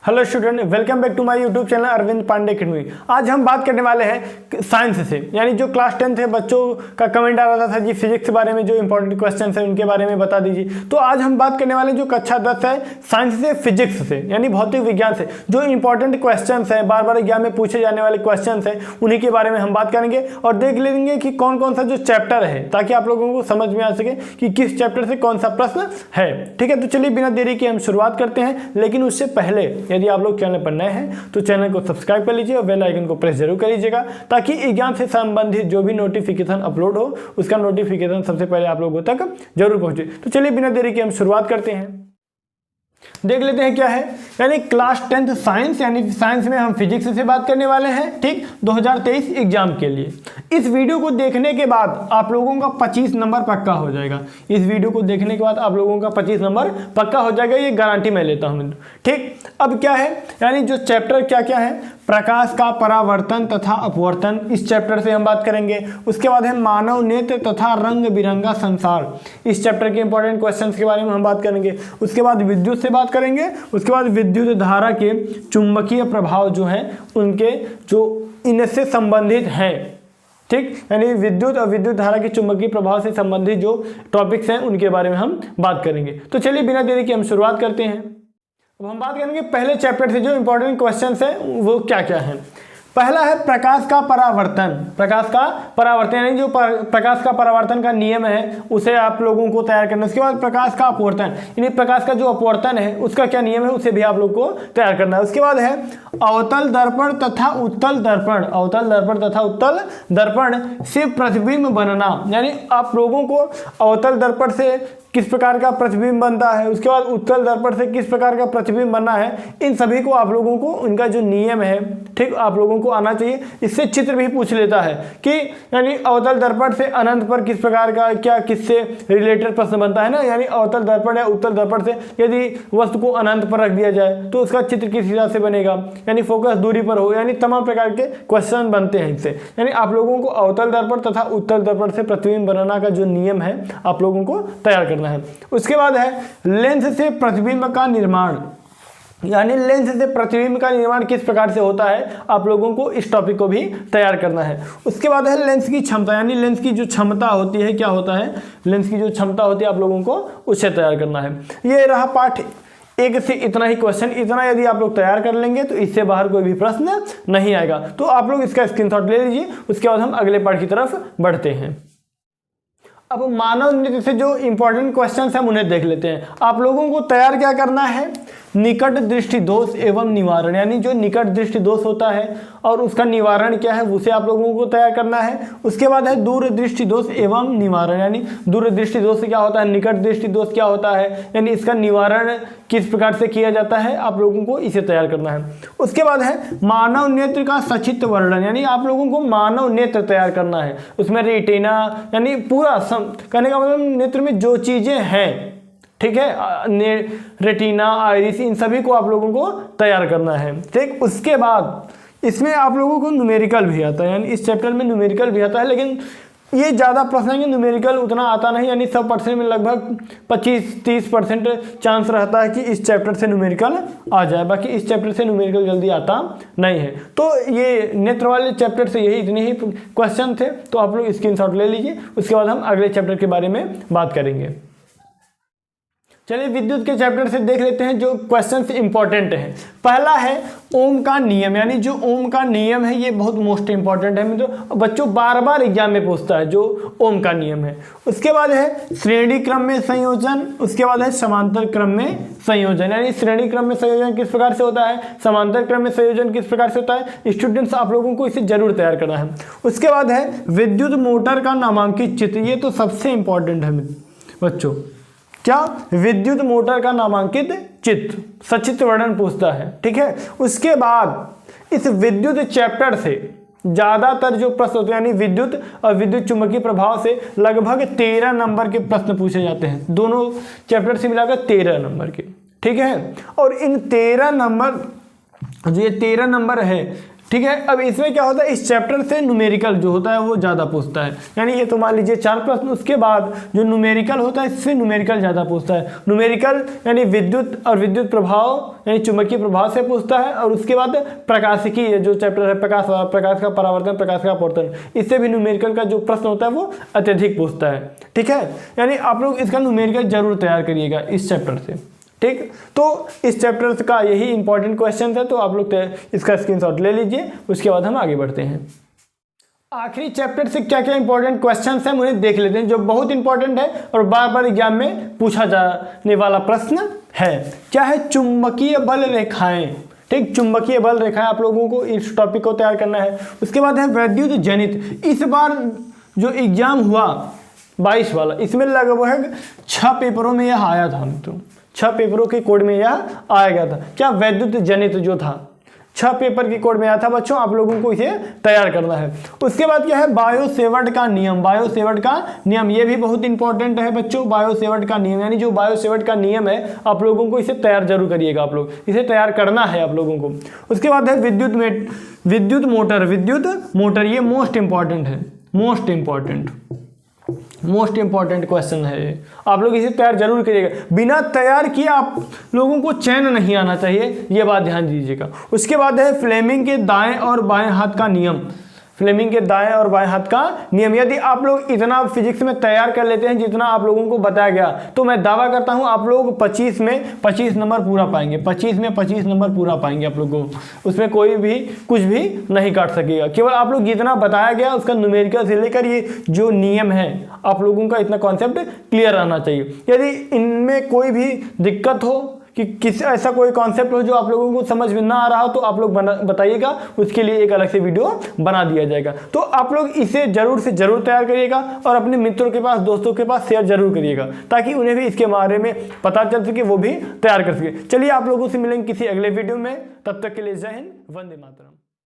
Hello student, welcome back to my YouTube channel Arvind Pandey academy. आज हम बात करने वाले हैं साइंस से, यानी जो क्लास 10 है बच्चों का कमेंट आ रहा था जी फिजिक्स के बारे में, जो इंपॉर्टेंट क्वेश्चन है उनके बारे में बता दीजिए। तो आज हम बात करने वाले जो कक्षा 10 है साइंस से, फिजिक्स से यानी भौतिक विज्ञान से, जो इंपॉर्टेंट क्वेश्चन है बार बार एग्जाम में पूछे जाने वाले क्वेश्चन है उन्हीं के बारे में हम बात करेंगे और देख लेंगे कि कौन कौन सा जो चैप्टर है, ताकि आप लोगों को समझ में आ सके कि किस चैप्टर से कौन सा प्रश्न है। ठीक है, तो चलिए बिना देरी के हम शुरुआत करते हैं। लेकिन उससे पहले यदि आप लोग चैनल पर नए हैं तो चैनल को सब्सक्राइब कर लीजिए और बेल आइकन को प्रेस जरूर कर लीजिएगा, ताकि एग्जाम से संबंधित जो भी नोटिफिकेशन अपलोड हो उसका नोटिफिकेशन सबसे पहले आप लोगों तक जरूर पहुंचे। तो चलिए बिना देरी के हम शुरुआत करते हैं, देख लेते हैं क्या है। यानी क्लास 10 साइंस, यानी साइंस में हम फिजिक्स से बात करने वाले हैं, ठीक, 2023 एग्जाम के लिए। इस वीडियो को देखने के बाद आप लोगों का 25 नंबर पक्का हो जाएगा। इस वीडियो को देखने के बाद आप लोगों का 25 नंबर पक्का हो जाएगा, ये गारंटी मैं लेता हूं। ठीक, अब क्या है, यानी जो चैप्टर क्या क्या है, प्रकाश का परावर्तन तथा अपवर्तन, इस चैप्टर से हम बात करेंगे। उसके बाद है मानव नेत्र तथा रंग बिरंगा संसार, इस चैप्टर के इंपॉर्टेंट क्वेश्चंस के बारे में हम बात करेंगे। उसके बाद विद्युत से बात करेंगे। उसके बाद विद्युत धारा के चुंबकीय प्रभाव जो है उनके जो इनसे संबंधित हैं, ठीक, यानी विद्युत और विद्युत धारा के चुंबकीय प्रभाव से संबंधित जो टॉपिक्स हैं उनके बारे में हम बात करेंगे। तो चलिए बिना देरी के हम शुरुआत करते हैं। अब हम बात करेंगे पहले चैप्टर से जो इंपॉर्टेंट क्वेश्चंस हैं वो क्या क्या हैं। पहला है प्रकाश का परावर्तन। प्रकाश का परावर्तन यानी जो प्रकाश का परावर्तन का नियम है उसे आप लोगों को तैयार करना। उसके बाद प्रकाश का अपवर्तन, यानी प्रकाश का जो अपवर्तन है उसका क्या नियम है उसे भी आप लोग को तैयार करना है। उसके बाद है अवतल दर्पण तथा उत्तल दर्पण। अवतल दर्पण तथा उत्तल दर्पण से प्रतिबिंब बनना, यानी आप लोगों को अवतल दर्पण से किस प्रकार का प्रतिबिंब बनता है, उसके बाद उत्तल दर्पण से किस प्रकार का प्रतिबिंब बनना है, इन सभी को आप लोगों को उनका जो नियम है, ठीक, आप लोगों को आना चाहिए। इससे चित्र भी पूछ लेता है कि यानी अवतल दर्पण से अनंत पर किस प्रकार का क्या किससे रिलेटेड प्रश्न बनता है ना, यानी अवतल दर्पण या उत्तल दर्पण से यदि वस्तु को अनंत पर रख दिया जाए तो उसका चित्र किस हिसाब से बनेगा, यानी फोकस दूरी पर हो, यानी तमाम प्रकार के क्वेश्चन बनते हैं इससे। यानी आप लोगों को अवतल दर्पण तथा उत्तल दर्पण से प्रतिबिंब बनाना का जो नियम है आप लोगों को तैयार करना है। उसके बाद है लेंस से प्रतिबिंब का निर्माण, यानी लेंस से प्रतिबिंब का निर्माण किस प्रकार से होता है आप लोगों को इस टॉपिक को भी तैयार करना है। उसके बाद है लेंस की क्षमता, यानी लेंस की जो क्षमता होती है क्या होता है, लेंस की जो क्षमता होती है आप लोगों को उसे तैयार करना है। ये रहा पार्ट एक से इतना ही क्वेश्चन। इतना यदि आप लोग तैयार कर लेंगे तो इससे बाहर कोई भी प्रश्न नहीं आएगा। तो आप लोग इसका स्क्रीनशॉट ले लीजिए। उसके बाद हम अगले पार्ट की तरफ बढ़ते हैं। अब मानव नेत्र से जो इंपॉर्टेंट क्वेश्चंस हैं हम उन्हें देख लेते हैं। आप लोगों को तैयार क्या करना है, निकट दृष्टि दोष एवं निवारण, यानी जो निकट दृष्टि दोष होता है और उसका निवारण क्या है उसे आप लोगों को तैयार करना है। उसके बाद है दूर दृष्टि दोष एवं निवारण, यानी दूर दृष्टि दोष क्या होता है, निकट दृष्टि दोष क्या होता है, यानी इसका निवारण किस प्रकार से किया जाता है आप लोगों को इसे तैयार करना है। उसके बाद है मानव नेत्र का सचित्र वर्णन, यानी आप लोगों को मानव नेत्र तैयार करना है। उसमें रेटिना यानी पूरा कहने का मतलब नेत्र में जो चीजें हैं, ठीक है, रेटिना, आइरिस, इन सभी को आप लोगों को तैयार करना है। ठीक, उसके बाद इसमें आप लोगों को न्यूमेरिकल भी आता है, यानी इस चैप्टर में न्यूमेरिकल भी आता है, लेकिन ये ज़्यादा प्रश्न है कि न्यूमेरिकल उतना आता नहीं, यानी 100% में लगभग 25-30% चांस रहता है कि इस चैप्टर से न्यूमेरिकल आ जाए। बाकी इस चैप्टर से न्यूमेरिकल जल्दी आता नहीं है। तो ये नेत्र वाले चैप्टर से यही इतने ही क्वेश्चन थे, तो आप लोग स्क्रीनशॉट ले लीजिए। उसके बाद हम अगले चैप्टर के बारे में बात करेंगे। चलिए विद्युत के चैप्टर से देख लेते हैं जो क्वेश्चंस इंपॉर्टेंट हैं। पहला है ओम का नियम, यानी जो ओम का नियम है ये बहुत मोस्ट इंपॉर्टेंट है मित्रों, बच्चों बार बार एग्जाम में पूछता है जो ओम का नियम है। उसके बाद है श्रेणी क्रम में संयोजन। उसके बाद है समांतर क्रम में संयोजन, यानी श्रेणी क्रम में संयोजन किस प्रकार से होता है, समांतर क्रम में संयोजन किस प्रकार से होता है, स्टूडेंट्स आप लोगों को इसे जरूर तैयार करना है। उसके बाद है विद्युत मोटर का नामांकित चित्र, ये तो सबसे इंपॉर्टेंट है बच्चों, क्या, विद्युत मोटर का नामांकित चित्र, सचित्र वर्णन पूछता है। ठीक है, उसके बाद इस विद्युत चैप्टर से ज्यादातर जो प्रश्न होते हैं, यानी विद्युत और विद्युत चुंबकीय प्रभाव से लगभग 13 नंबर के प्रश्न पूछे जाते हैं, दोनों चैप्टर से मिलाकर 13 नंबर के। ठीक है, और इन 13 नंबर, जो ये 13 नंबर है ठीक है। अब इसमें क्या होता है, इस चैप्टर से न्यूमेरिकल जो होता है वो ज़्यादा पूछता है, यानी ये तो मान लीजिए 4 प्रश्न, उसके बाद जो न्यूमेरिकल होता है इससे न्यूमेरिकल ज़्यादा पूछता है। न्यूमेरिकल यानी विद्युत और विद्युत प्रभाव यानी चुंबकीय प्रभाव से पूछता है, और उसके बाद प्रकाशिकी जो चैप्टर है प्रकाश का परावर्तन, प्रकाश का अपवर्तन, इससे भी न्यूमेरिकल का जो प्रश्न होता है वो अत्यधिक पूछता है। ठीक है, यानी आप लोग इसका न्यूमेरिकल जरूर तैयार करिएगा इस चैप्टर से। ठीक, तो इस चैप्टर का यही इंपॉर्टेंट क्वेश्चन है, तो आप लोग इसका स्क्रीनशॉट ले लीजिए। उसके बाद हम आगे बढ़ते हैं। आखिरी चैप्टर से क्या क्या इंपॉर्टेंट क्वेश्चंस हैं उन्हें देख लेते हैं, जो बहुत इंपॉर्टेंट है और बार बार एग्जाम में पूछा जाने वाला प्रश्न है। क्या है, चुंबकीय बल रेखाएं। ठीक, चुंबकीय बल रेखाएं आप लोगों को इस टॉपिक को तैयार करना है। उसके बाद है वैद्युत जनित। इस बार जो एग्जाम हुआ 22 वाला, इसमें लगभग 6 पेपरों में यह आया था, तो 6 पेपरों के कोड में यह आया गया था। क्या, वैद्युत जनित जो था 6 पेपर के कोड में आया था बच्चों, आप लोगों को इसे तैयार करना है। उसके बाद क्या है, बायो-सेवर्ट का नियम। बायो-सेवर्ट का नियम ये भी बहुत इंपॉर्टेंट है बच्चों। बायो-सेवर्ट का नियम यानी जो बायो-सेवर्ट का नियम है, आप लोगों को इसे तैयार जरूर करिएगा, आप लोग इसे तैयार करना है आप लोगों को। उसके बाद है विद्युत मोटर, ये मोस्ट इंपॉर्टेंट है, मोस्ट इंपॉर्टेंट क्वेश्चन है ये, आप लोग इसे तैयार जरूर करिएगा। बिना तैयार किए आप लोगों को चैन नहीं आना चाहिए, ये बात ध्यान दीजिएगा। उसके बाद है फ्लेमिंग के दाएं और बाएं हाथ का नियम। फ्लेमिंग के दाएं और बाएं हाथ का नियम, यदि आप लोग इतना फिजिक्स में तैयार कर लेते हैं जितना आप लोगों को बताया गया, तो मैं दावा करता हूं आप लोग 25 में 25 नंबर पूरा पाएंगे। 25 में 25 नंबर पूरा पाएंगे आप लोगों को, उसमें कोई भी कुछ भी नहीं काट सकेगा। केवल आप लोग जितना बताया गया उसका न्यूमेरिकल से लेकर ये जो नियम है, आप लोगों का इतना कॉन्सेप्ट क्लियर रहना चाहिए। यदि इनमें कोई भी दिक्कत हो कि किसी ऐसा कोई कॉन्सेप्ट हो जो आप लोगों को समझ में ना आ रहा हो, तो आप लोग बताइएगा, उसके लिए एक अलग से वीडियो बना दिया जाएगा। तो आप लोग इसे जरूर से जरूर तैयार करिएगा और अपने मित्रों के पास, दोस्तों के पास शेयर जरूर करिएगा, ताकि उन्हें भी इसके बारे में पता चल सके, वो भी तैयार कर सके। चलिए आप लोगों से मिलेंगे किसी अगले वीडियो में, तब तक के लिए जय हिंद, वंदे मातरम।